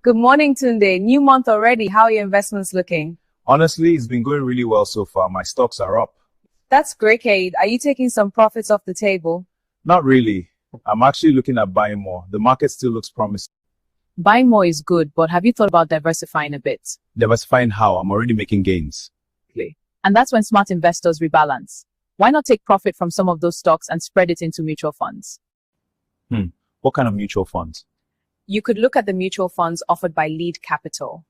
Good morning, Tunde. New month already. How are your investments looking? Honestly, it's been going really well so far. My stocks are up. That's great, Cade. Are you taking some profits off the table? Not really. I'm actually looking at buying more. The market still looks promising. Buying more is good, but have you thought about diversifying a bit? Diversifying how? I'm already making gains. And that's when smart investors rebalance. Why not take profit from some of those stocks and spread it into mutual funds? What kind of mutual funds? You could look at the mutual funds offered by Lead Capital.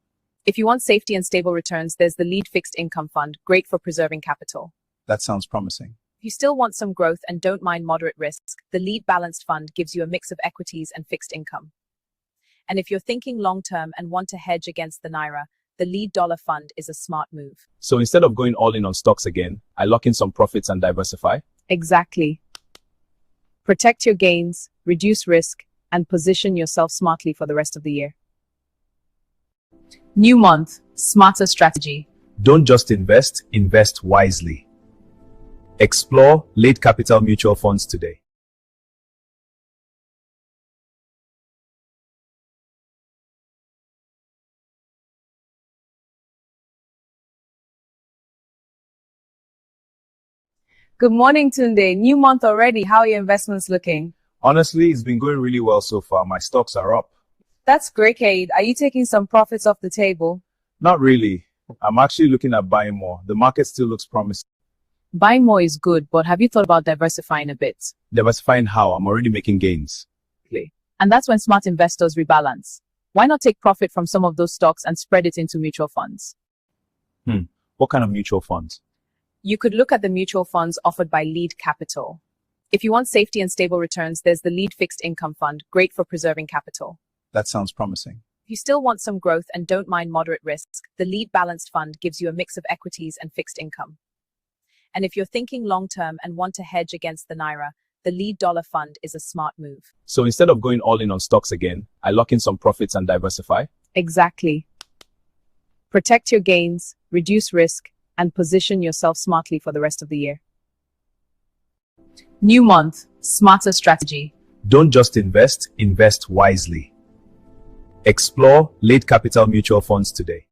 If you want safety and stable returns, there's the Lead Fixed Income Fund, great for preserving capital. That sounds promising. If you still want some growth and don't mind moderate risks, the Lead Balanced Fund gives you a mix of equities and fixed income. And if you're thinking long-term and want to hedge against the Naira, the Lead Dollar Fund is a smart move. So instead of going all in on stocks again, I lock in some profits and diversify? Exactly. Protect your gains, reduce risk, and position yourself smartly for the rest of the year. New month, smarter strategy. Don't just invest, invest wisely. Explore Lead Capital mutual funds today. Good morning, Tunde. New month already. How are your investments looking? Honestly, it's been going really well so far. My stocks are up. That's great, Cade. Are you taking some profits off the table? Not really. I'm actually looking at buying more. The market still looks promising. Buying more is good, but have you thought about diversifying a bit? Diversifying how? I'm already making gains. And that's when smart investors rebalance. Why not take profit from some of those stocks and spread it into mutual funds? What kind of mutual funds? You could look at the mutual funds offered by Lead Capital. If you want safety and stable returns, there's the Lead Fixed Income Fund, great for preserving capital. That sounds promising. If you still want some growth and don't mind moderate risks, the Lead Balanced Fund gives you a mix of equities and fixed income. And if you're thinking long-term and want to hedge against the Naira, the Lead Dollar Fund is a smart move. So instead of going all in on stocks again, I lock in some profits and diversify? Exactly. Protect your gains, reduce risk, and position yourself smartly for the rest of the year. New month, smarter strategy. Don't just invest, invest wisely. Explore Lead Capital mutual funds today.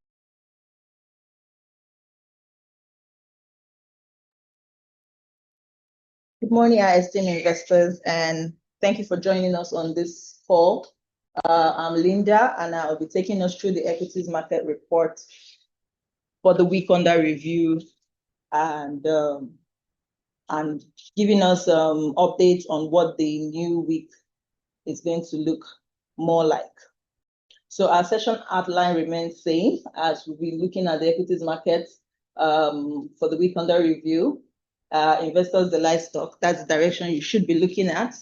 Good morning, our esteemed investors, and thank you for joining us on this call. I'm Linda, and I'll be taking us through the equities market report for the week under review and giving us updates on what the new week is going to look more like. So our session outline remains same as we'll be looking at the equities market for the week under review. Investors, the livestock, that's the direction you should be looking at.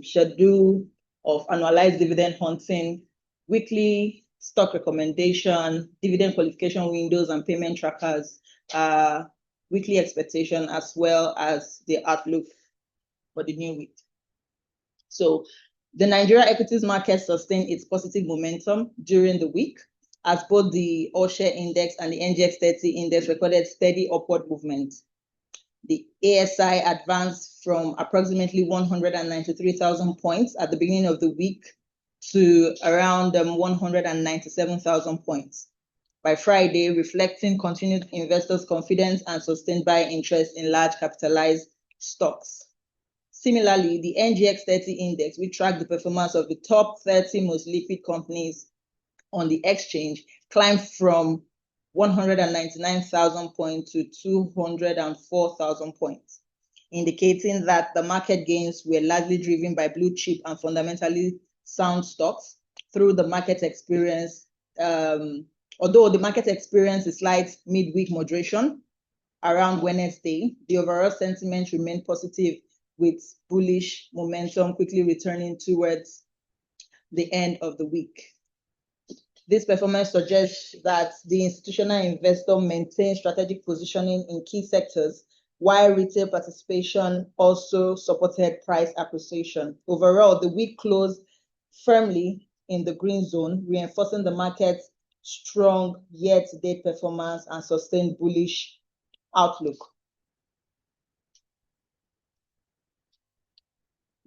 Schedule of annualized dividend hunting, weekly stock recommendation, dividend qualification windows and payment trackers, weekly expectation, as well as the outlook for the new week. So the Nigeria equities market sustained its positive momentum during the week as both the All Share Index and the NGX 30 Index recorded steady upward movement. The ASI advanced from approximately 193,000 points at the beginning of the week to around 197,000 points by Friday, reflecting continued investors' confidence and sustained buyer interest in large capitalized stocks. Similarly, the NGX 30 Index, which tracked the performance of the top 30 most liquid companies on the exchange, climbed from 199,000 points to 204,000 points, indicating that the market gains were largely driven by blue chip and fundamentally sound stocks through the market experience. Although the market experienced a slight midweek moderation around Wednesday, the overall sentiment remained positive with bullish momentum quickly returning towards the end of the week. This performance suggests that the institutional investor maintained strategic positioning in key sectors, while retail participation also supported price appreciation. Overall, the week closed firmly in the green zone, reinforcing the market's strong year-to-date performance and sustained bullish outlook.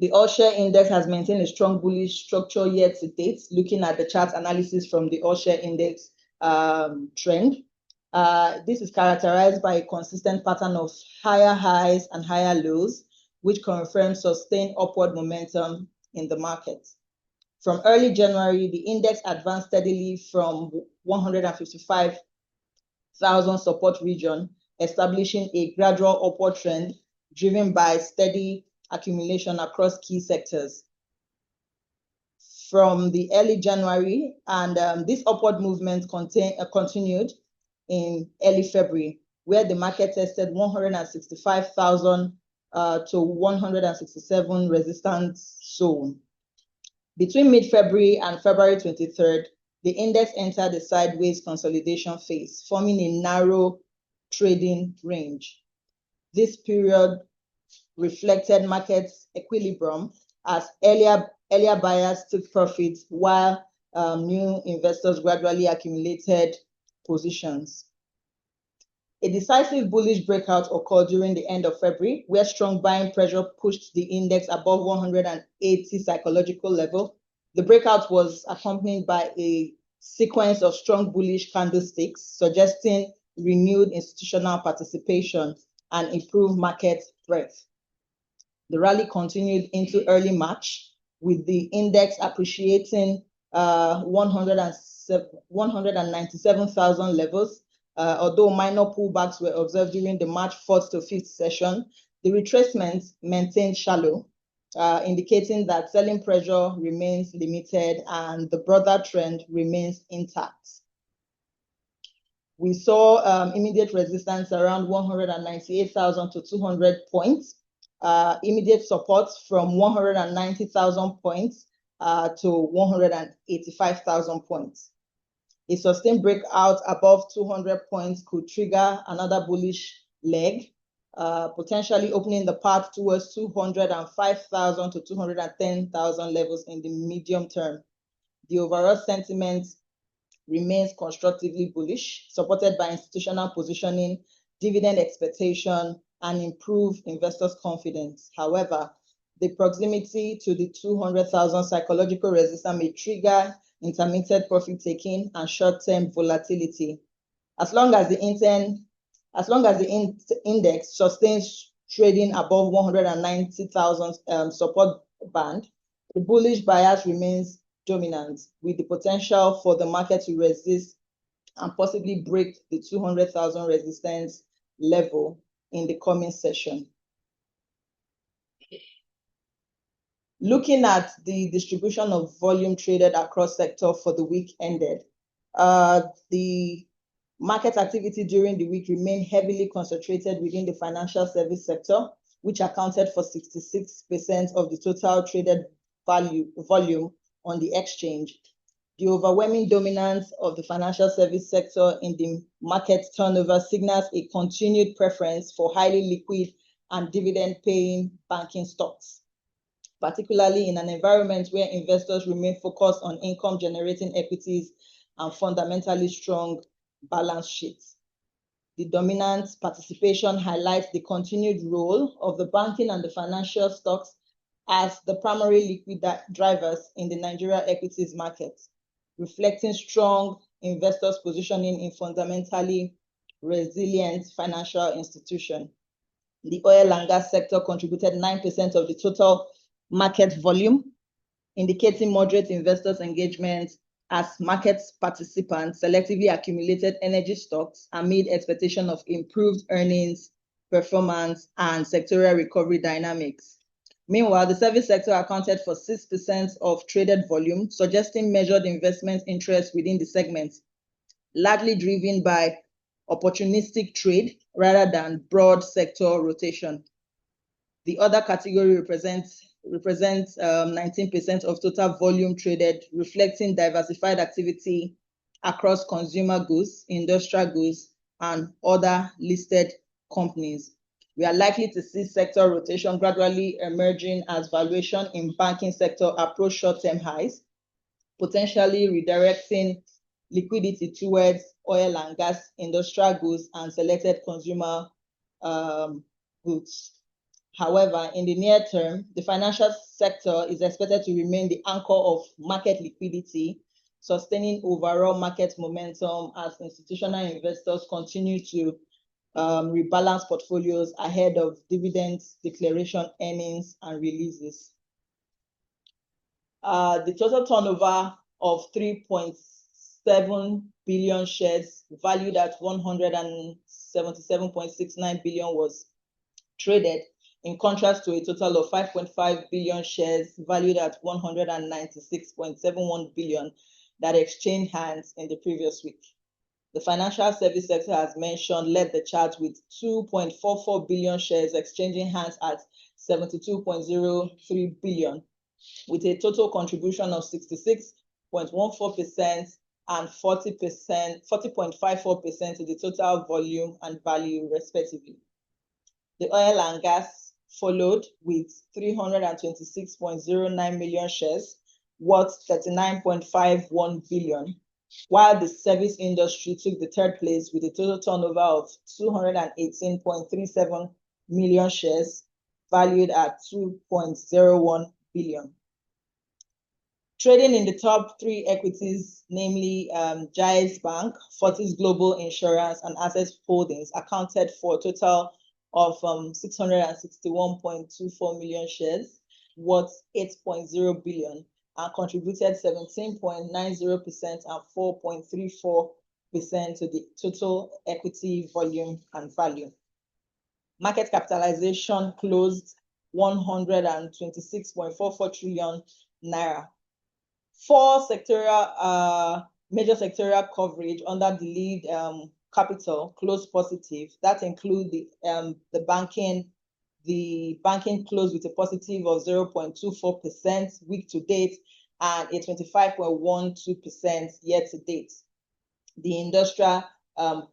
The all-share index has maintained a strong bullish structure year to date, looking at the chart analysis from the all-share index trend. This is characterized by a consistent pattern of higher highs and higher lows, which confirms sustained upward momentum in the market. From early January, the index advanced steadily from 155,000 support region, establishing a gradual upward trend driven by steady accumulation across key sectors. From the early January, and this upward movement continued in early February, where the market tested 165,000 to 167 resistance zone. Between mid-February and February 23rd, the index entered a sideways consolidation phase, forming a narrow trading range. This period reflected market equilibrium as earlier buyers took profits while new investors gradually accumulated positions. A decisive bullish breakout occurred during the end of February, where strong buying pressure pushed the index above 180 psychological level. The breakout was accompanied by a sequence of strong bullish candlesticks, suggesting renewed institutional participation and improved market breadth. The rally continued into early March, with the index appreciating 197,000 levels. Although minor pullbacks were observed during the March 4th to 5th session, the retracement maintained shallow, indicating that selling pressure remains limited and the broader trend remains intact. We saw immediate resistance around 198,000 to 200 points, immediate support from 190,000 points to 185,000 points. A sustained breakout above 200 points could trigger another bullish leg, potentially opening the path towards 205,000 to 210,000 levels in the medium term. The overall sentiment remains constructively bullish, supported by institutional positioning, dividend expectation, and improved investors' confidence. However, the proximity to the 200,000 psychological resistance may trigger intermittent profit taking and short-term volatility. As long as the index sustains trading above 190,000 support band, the bullish bias remains dominant, with the potential for the market to resist and possibly break the 200,000 resistance level in the coming session. Looking at the distribution of volume traded across sector for the week ended, the market activity during the week remained heavily concentrated within the financial service sector, which accounted for 66% of the total traded volume on the exchange. The overwhelming dominance of the financial service sector in the market turnover signals a continued preference for highly liquid and dividend-paying banking stocks, particularly in an environment where investors remain focused on income-generating equities and fundamentally strong balance sheets. The dominant participation highlights the continued role of the banking and the financial stocks as the primary liquid drivers in the Nigeria equities market, reflecting strong investors' positioning in fundamentally resilient financial institutions. The oil and gas sector contributed 9% of the total market volume, indicating moderate investors' engagement as market participants selectively accumulated energy stocks amid expectation of improved earnings, performance, and sectorial recovery dynamics. Meanwhile, the service sector accounted for 6% of traded volume, suggesting measured investment interest within the segment, largely driven by opportunistic trade rather than broad sector rotation. The other category represents 19% of total volume traded, reflecting diversified activity across consumer goods, industrial goods, and other listed companies. We are likely to see sector rotation gradually emerging as valuation in banking sector approach short-term highs, potentially redirecting liquidity towards oil and gas, industrial goods, and selected consumer goods. However, in the near term, the financial sector is expected to remain the anchor of market liquidity, sustaining overall market momentum as institutional investors continue to rebalance portfolios ahead of dividends, declaration, earnings, and releases. The total turnover of 3.7 billion shares valued at 177.69 billion was traded, in contrast to a total of 5.5 billion shares valued at 196.71 billion that exchanged hands in the previous week. The financial service sector, as mentioned, led the chart with 2.44 billion shares exchanging hands at 72.03 billion, with a total contribution of 66.14% and 40.54% to the total volume and value, respectively. The oil and gas followed with 326.09 million shares, worth 39.51 billion, while the service industry took the third place with a total turnover of 218.37 million shares, valued at 2.01 billion. Trading in the top three equities, namely Jais Bank, Fortis Global Insurance, and Access Holdings, accounted for a total of 661.24 million shares, worth 8.0 billion, and contributed 17.90% and 4.34% to the total equity volume and value. Market capitalization closed 126.44 trillion naira. Four sectorial, major sectorial coverage under the lead capital closed positive. That include the banking. The banking closed with a positive of 0.24% week to date and a 25.12% year to date. The industrial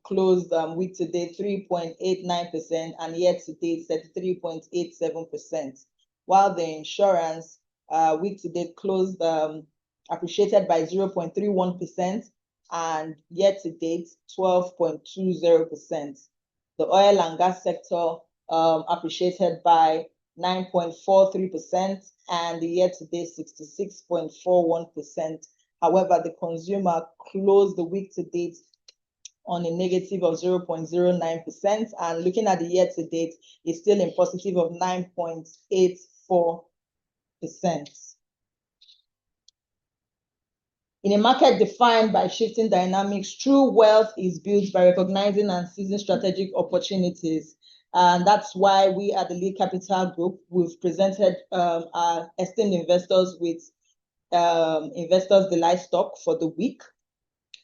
closed week to date 3.89% and year to date 33.87%. While the insurance week to date closed appreciated by 0.31% and year to date 12.20%. The oil and gas sector appreciated by 9.43% and the year to date 66.41%. However, the consumer closed the week to date on a negative of 0.09%, and looking at the year to date is still in positive of 9.84%. In a market defined by shifting dynamics, true wealth is built by recognizing and seizing strategic opportunities. And that's why we at the Lead Capital Group, we've presented our esteemed investors with Investors Delight stock for the week.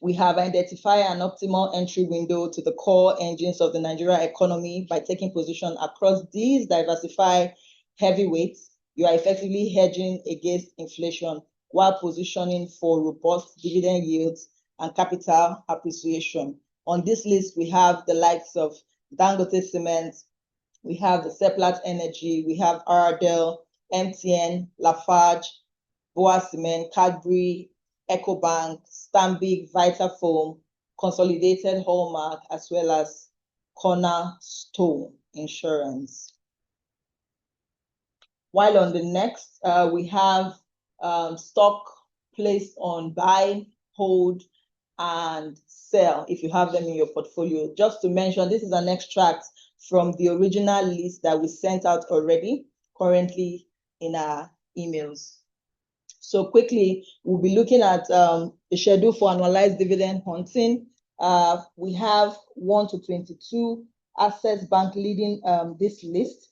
We have identified an optimal entry window to the core engines of the Nigeria economy by taking position across these diversified heavyweights. You are effectively hedging against inflation while positioning for robust dividend yields and capital appreciation. On this list, we have the likes of Dangote Cement, we have the Seplat Energy, we have Aradel, MTN, Lafarge, Boa Cement, Cadbury, Ecobank, Stanbic, Vitafoam, Consolidated Hallmark, as well as Cornerstone Insurance. While on the next, we have stock placed on buy, hold, and sell if you have them in your portfolio. Just to mention, this is an extract from the original list that we sent out already, currently in our emails. So quickly, we'll be looking at the schedule for annualized dividend hunting. We have 1 to 22 Access Bank leading this list.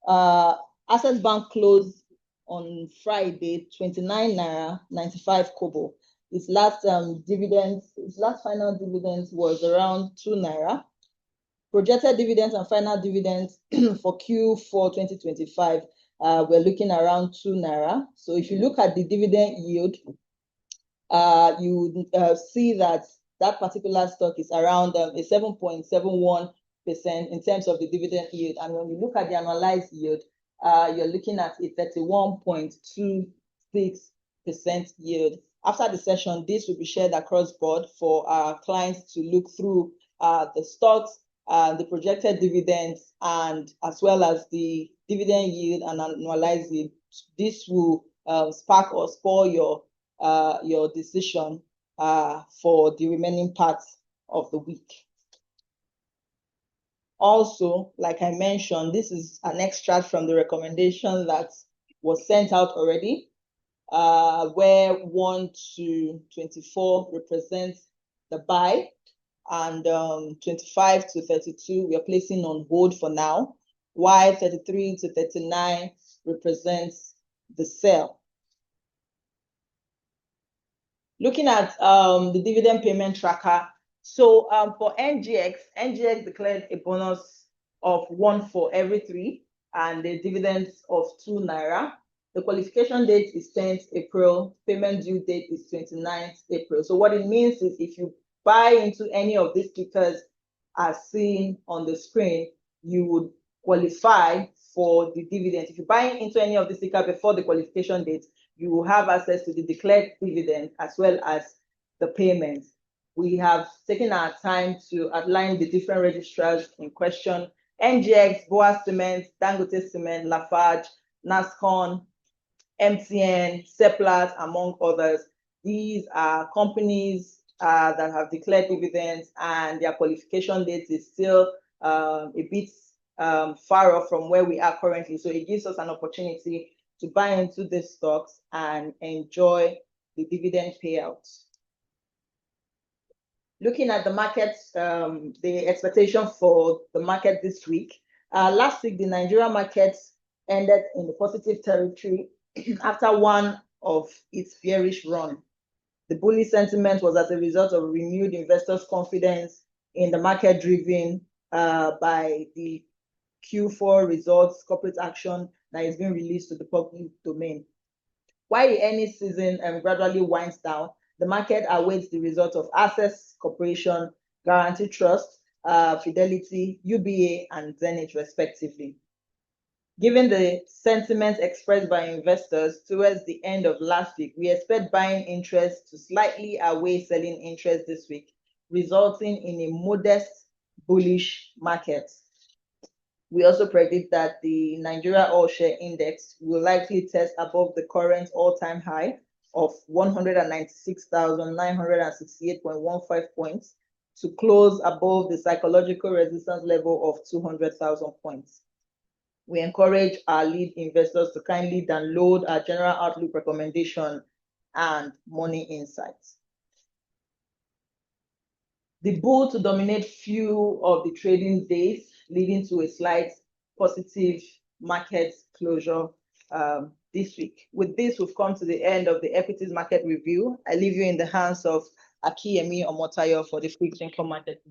Access Bank closed on Friday, 29 naira 95 kobo. Its last final dividends was around 2 naira. Projected dividends and final dividends for Q4 2025, we're looking around 2 naira. So if you look at the dividend yield, you would see that that particular stock is around a 7.71% in terms of the dividend yield. And when you look at the annualized yield, you're looking at a 31.26% yield. After the session, this will be shared across board for our clients to look through the stocks, the projected dividends, and as well as the dividend yield and annualized yield. This will spark or spur your decision for the remaining parts of the week. Also, like I mentioned, this is an extract from the recommendation that was sent out already, where 1 to 24 represents the buy, and 25 to 32 we are placing on hold for now, while 33 to 39 represents the sell. Looking at the dividend payment tracker, so for NGX declared a bonus of 1 for every 3 and a dividend of 2 naira. The qualification date is 10th April, payment due date is 29th April. So what it means is if you buy into any of these tickers as seen on the screen, you would qualify for the dividend. If you buy into any of these tickers before the qualification date, you will have access to the declared dividend as well as the payments. We have taken our time to outline the different registrars in question: NGX, Boa Cement, Dangote Cement, Lafarge, NASCON, MTN, Seplat, among others. These are companies that have declared dividends, and their qualification date is still a bit far off from where we are currently. So it gives us an opportunity to buy into these stocks and enjoy the dividend payouts. Looking at the market, the expectation for the market this week. Last week, the Nigeria market ended in the positive territory after one of its bearish run. The bullish sentiment was as a result of renewed investors' confidence in the market driven by the Q4 results, corporate action that is being released to the public domain. While the earnings season gradually winds down, the market awaits the result of Access Corporation, Guarantee Trust, Fidelity, UBA, and Zenith, respectively. Given the sentiment expressed by investors towards the end of last week, we expect buying interest to slightly outweigh selling interest this week, resulting in a modest bullish market. We also predict that the Nigeria All Share Index will likely test above the current all-time high of 196,968.15 points to close above the psychological resistance level of 200,000 points. We encourage our lead investors to kindly download our general outlook recommendation and money insights. The bull to dominate few of the trading days, leading to a slight positive market closure this week. With this, we've come to the end of the equities market review. I leave you in the hands of Akiyemi Omotayo for the fixed income market.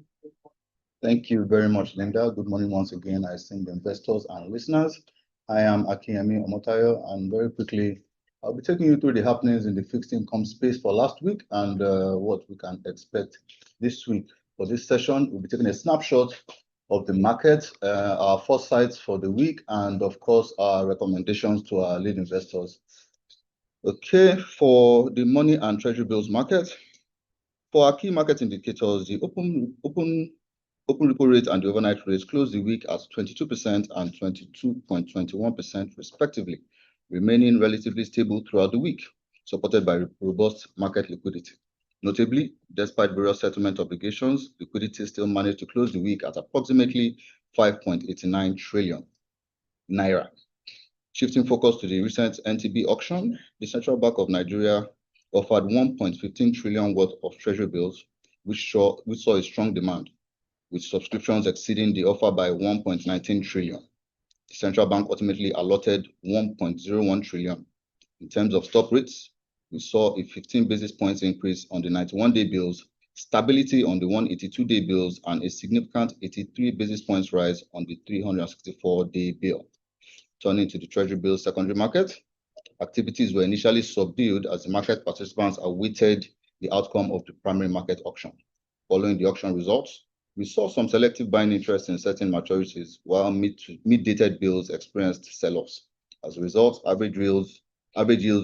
Thank you very much, Linda. Good morning once again, I esteemed investors and listeners. I am Akiyemi Omotayo, and very quickly, I'll be taking you through the happenings in the fixed income space for last week and what we can expect this week. For this session, we'll be taking a snapshot of the market, our foresights for the week, and of course, our recommendations to our lead investors. Okay, for the money and treasury bills market, for our key market indicators, the open repo rate and the overnight rates closed the week at 22% and 22.21% respectively, remaining relatively stable throughout the week, supported by robust market liquidity. Notably, despite various settlement obligations, liquidity still managed to close the week at approximately 5.89 trillion naira. Shifting focus to the recent NTB auction, the Central Bank of Nigeria offered 1.15 trillion worth of treasury bills, which saw a strong demand, with subscriptions exceeding the offer by 1.19 trillion. The central bank ultimately allotted 1.01 trillion. In terms of stop rates, we saw a 15 basis points increase on the 91-day bills, stability on the 182-day bills, and a significant 83 basis points rise on the 364-day bill. Turning to the treasury bill secondary market, activities were initially subdued as the market participants awaited the outcome of the primary market auction. Following the auction results, we saw some selective buying interest in certain maturities, while mid-dated bills experienced sell-offs. As a result, average yields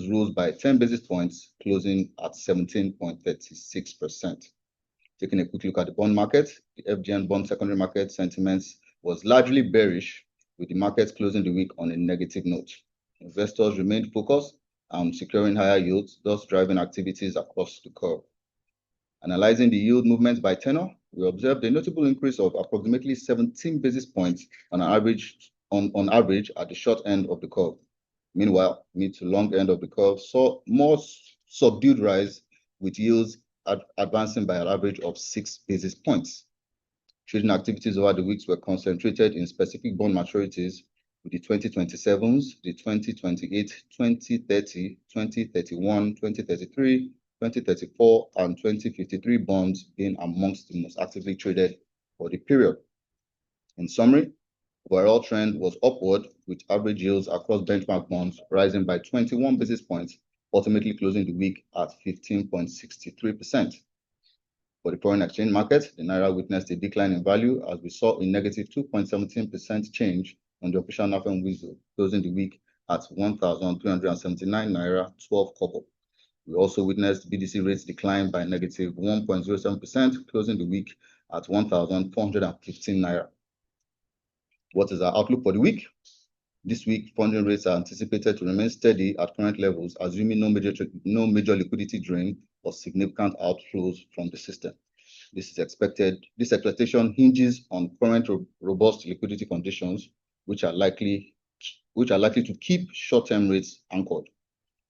rose by 10 basis points, closing at 17.36%. Taking a quick look at the bond market, the FGN bond secondary market sentiments was largely bearish, with the markets closing the week on a negative note. Investors remained focused on securing higher yields, thus driving activities across the curve. Analyzing the yield movements by tenor, we observed a notable increase of approximately 17 basis points on average at the short end of the curve. Meanwhile, mid to long end of the curve saw more subdued rise, with yields advancing by an average of 6 basis points. Trading activities over the weeks were concentrated in specific bond maturities, with the 2027s, the 2028, 2030, 2031, 2033, 2034, and 2053 bonds being amongst the most actively traded for the period. In summary, overall trend was upward, with average yields across benchmark bonds rising by 21 basis points, ultimately closing the week at 15.63%. For the foreign exchange market, the Naira witnessed a decline in value as we saw a negative 2.17% change on the official NAFEM whistle, closing the week at 1,379 Naira 12 kobo. We also witnessed BDC rates decline by negative 1.07%, closing the week at 1,415 Naira. What is our outlook for the week? This week, funding rates are anticipated to remain steady at current levels, assuming no major liquidity drain or significant outflows from the system. This expectation hinges on current robust liquidity conditions, which are likely to keep short-term rates anchored.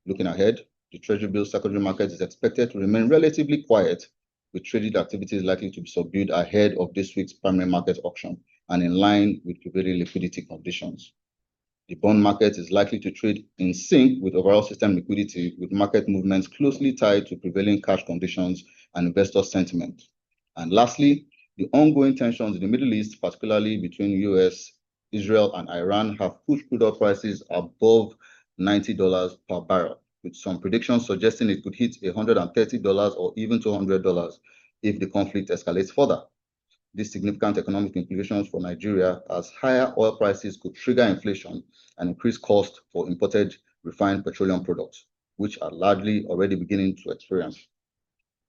Looking ahead, the Treasury bill secondary market is expected to remain relatively quiet, with trading activities likely to be subdued ahead of this week's primary market auction and in line with prevailing liquidity conditions. The bond market is likely to trade in sync with overall system liquidity, with market movements closely tied to prevailing cash conditions and investor sentiment. And lastly, the ongoing tensions in the Middle East, particularly between US, Israel, and Iran, have pushed crude oil prices above $90 per barrel, with some predictions suggesting it could hit $130 or even $200 if the conflict escalates further. These significant economic implications for Nigeria, as higher oil prices could trigger inflation and increase cost for imported refined petroleum products, which are largely already beginning to experience.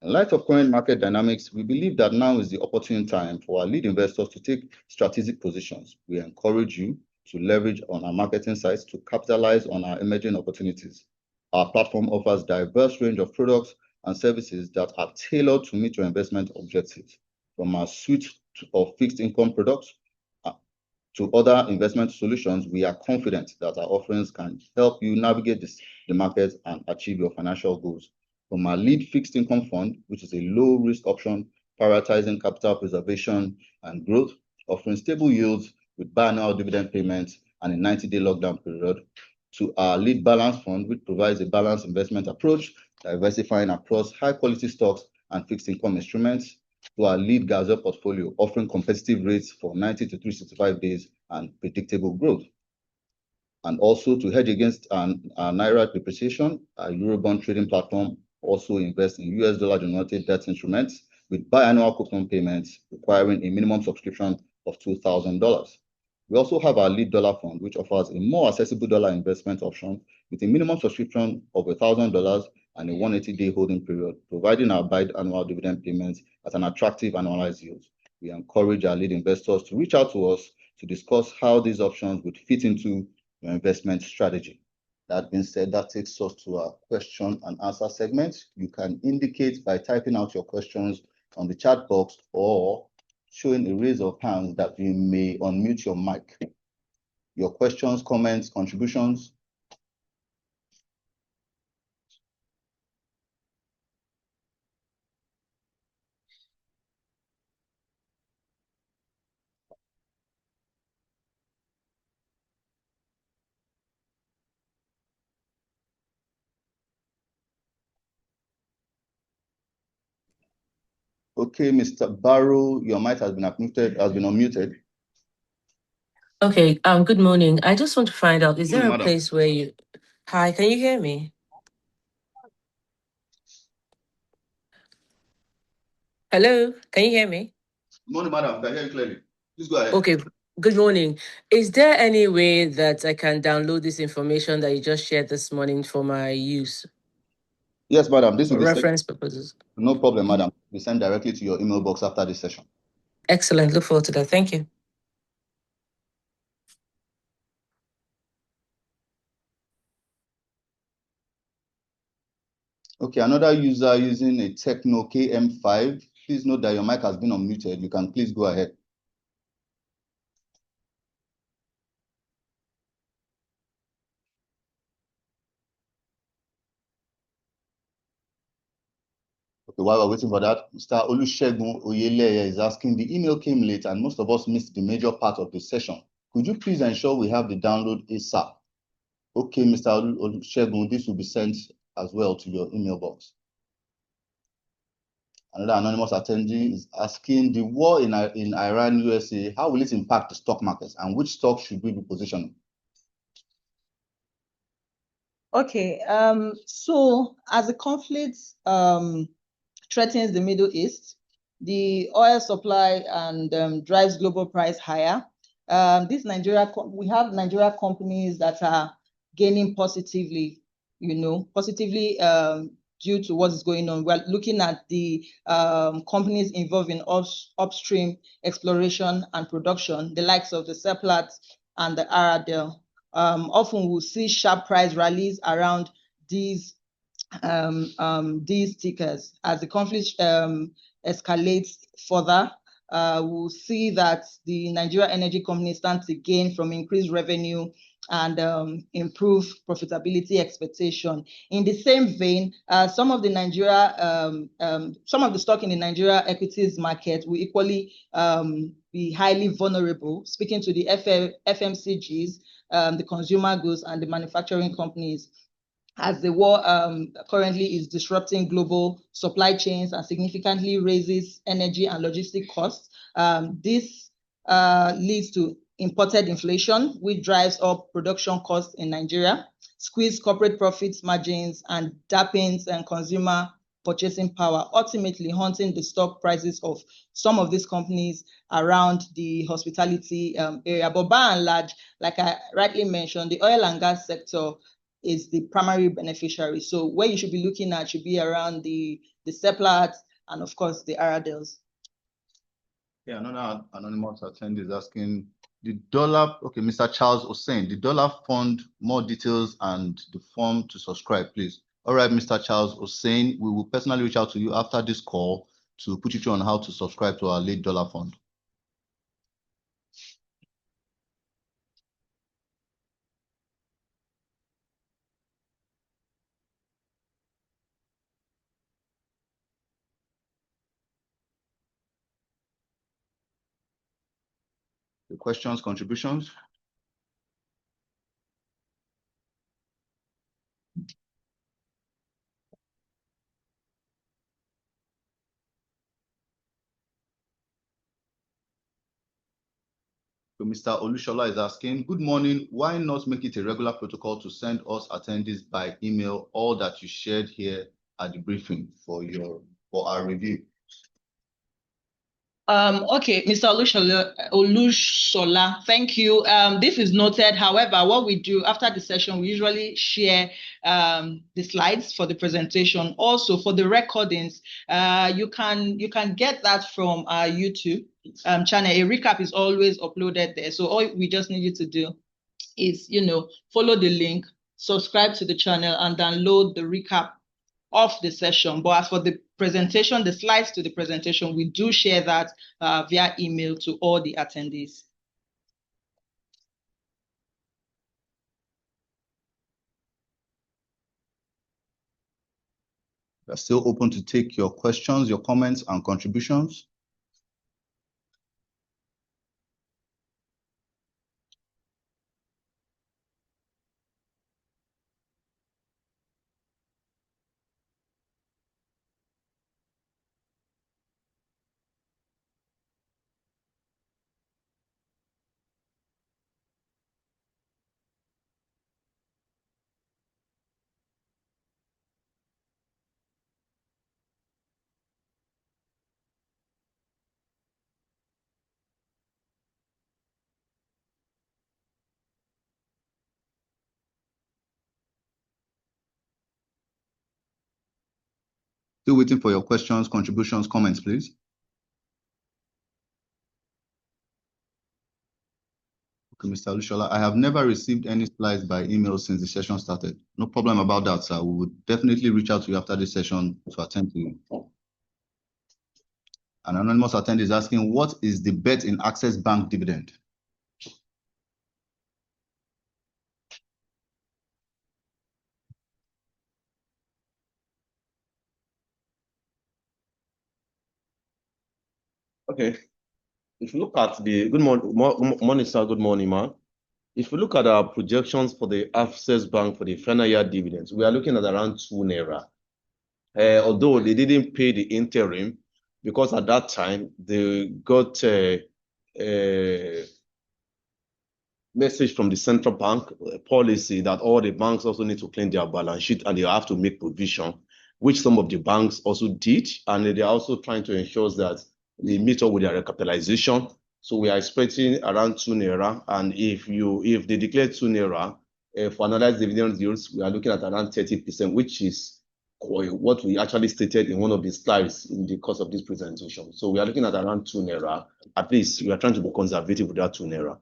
In light of current market dynamics, we believe that now is the opportune time for our lead investors to take strategic positions. We encourage you to leverage on our market insights to capitalize on our emerging opportunities. Our platform offers a diverse range of products and services that are tailored to meet your investment objectives. From our suite of fixed income products to other investment solutions, we are confident that our offerings can help you navigate the market and achieve your financial goals. From our lead fixed income fund, which is a low-risk option, prioritizing capital preservation and growth, offering stable yields with biannual dividend payments and a 90-day lockdown period, to our lead balance fund, which provides a balanced investment approach, diversifying across high-quality stocks and fixed income instruments, to our lead Gazelle portfolio, offering competitive rates for 90 to 365 days and predictable growth. And also to hedge against our Naira depreciation, our Eurobond trading platform also invests in US dollar-denominated debt instruments with biannual coupon payments requiring a minimum subscription of $2,000. We also have our lead dollar fund, which offers a more accessible dollar investment option with a minimum subscription of $1,000 and a 180-day holding period, providing our biannual dividend payments at an attractive annualized yield. We encourage our lead investors to reach out to us to discuss how these options would fit into your investment strategy. That being said, that takes us to our question and answer segment. You can indicate by typing out your questions on the chat box or showing a raise of hands that we may unmute your mic. Your questions, comments, contributions. Okay, Mr. Barrow, your mic has been unmuted. Okay, good morning. I just want to find out, is there a place where you... Hi, can you hear me? Hello, can you hear me? Good morning, madam. I can hear you clearly. Please go ahead. Okay, good morning. Is there any way that I can download this information that you just shared this morning for my use? Yes, madam. This will be reference purposes. No problem, madam. We send directly to your email box after this session. Excellent. Look forward to that. Thank you. Okay, another user using a Tecno KM5. Please note that your mic has been unmuted. You can please go ahead. Okay, while we're waiting for that, Mr. Olusegun Oyeleye is asking, the email came late and most of us missed the major part of the session. Could you please ensure we have the download ASAP? Okay, Mr. Olusegun, this will be sent as well to your email box. Another anonymous attendee is asking, the war in Iran, USA, how will it impact the stock markets and which stock should we be positioning? Okay, so as the conflict threatens the Middle East, the oil supply and drives global price higher. We have Nigeria companies that are gaining positively, positively due to what is going on. We're looking at the companies involved in upstream exploration and production, the likes of the Seplat and the Aradel. Often we'll see sharp price rallies around these tickers. As the conflict escalates further, we'll see that the Nigeria energy companies stand to gain from increased revenue and improve profitability expectation. In the same vein, some of the stock in the Nigeria equities market will equally be highly vulnerable. Speaking to the FMCGs, the consumer goods and the manufacturing companies, as the war currently is disrupting global supply chains and significantly raises energy and logistic costs. This leads to imported inflation, which drives up production costs in Nigeria, squeeze corporate profits margins, and dampens and consumer purchasing power, ultimately haunting the stock prices of some of these companies around the hospitality area. But by and large, like I rightly mentioned, the oil and gas sector is the primary beneficiary. So where you should be looking at should be around the Seplat and of course the Aradels. Yeah, another anonymous attendee is asking, the dollar, okay, Mr. Charles Hussein, the dollar fund, more details and the form to subscribe, please. All right, Mr. Charles Hussein, we will personally reach out to you after this call to put you through on how to subscribe to our late dollar fund. The questions, contributions? So Mr. Olushola is asking, good morning, why not make it a regular protocol to send us attendees by email all that you shared here at the briefing for our review? Okay, Mr. Olushola, thank you. This is noted. However, what we do after the session, we usually share the slides for the presentation. Also, for the recordings, you can get that from our YouTube channel. A recap is always uploaded there. So all we just need you to do is, follow the link, subscribe to the channel, and download the recap of the session. But as for the presentation, the slides to the presentation, we do share that via email to all the attendees. We're still open to take your questions, your comments, and contributions. Still waiting for your questions, contributions, comments, please. Okay, Mr. Lushola, I have never received any slides by email since the session started. No problem about that, sir. We would definitely reach out to you after this session to attend to you. An anonymous attendee is asking, what is the bet in Access Bank dividend? Okay. If you look at the good morning, sir. Good morning, man. If you look at our projections for the Access Bank for the final year dividends, we are looking at around 2 naira. Although they didn't pay the interim, because at that time they got a message from the central bank policy that all the banks also need to clean their balance sheet and they have to make provision, which some of the banks also did, and they are also trying to ensure that they meet up with their recapitalization. So we are expecting around 2 naira, and if they declare 2 naira for annualized dividend yields, we are looking at around 30%, which is what we actually stated in one of the slides in the course of this presentation. So we are looking at around 2 naira. At least we are trying to be conservative with that 2 naira.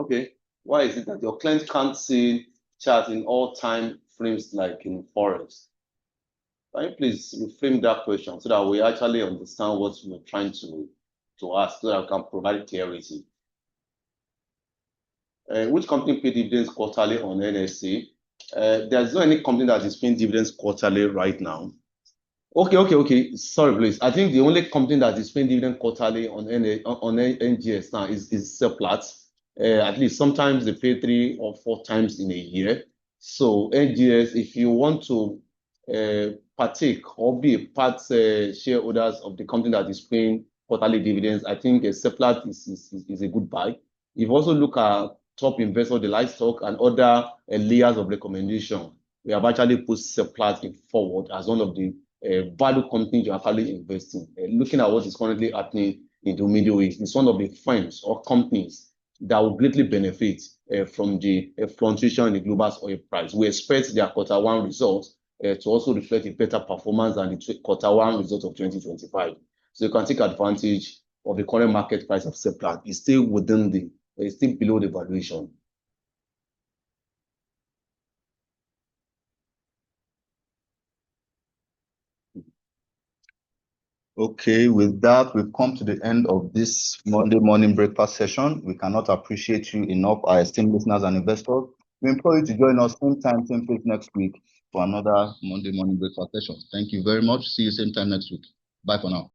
Okay, why is it that your client can't see chart in all time frames like in Forex? Can you please reframe that question so that we actually understand what we're trying to ask, so that we can provide clarity? Which company pay dividends quarterly on NSE? There's not any company that is paying dividends quarterly right now. Okay. Sorry, please. I think the only company that is paying dividend quarterly on NGX now is Seplat. At least sometimes they pay 3 or 4 times in a year. So NGX, if you want to partake or be a part shareholders of the company that is paying quarterly dividends, I think Seplat is a good buy. You've also looked at top investor, the livestock, and other layers of recommendation. We have actually put Seplat forward as one of the value companies you are actually investing. Looking at what is currently happening in the Middle East, it's one of the firms or companies that will greatly benefit from the fluctuation in the global oil price. We expect their Q1 results to also reflect a better performance than the Q1 results of 2025. So you can take advantage of the current market price of Seplat. It's still it's still below the valuation. Okay, with that, we've come to the end of this Monday morning breakfast session. We cannot appreciate you enough, our esteemed listeners and investors. We implore you to join us same time, same place next week for another Monday morning breakfast session. Thank you very much. See you same time next week. Bye for now.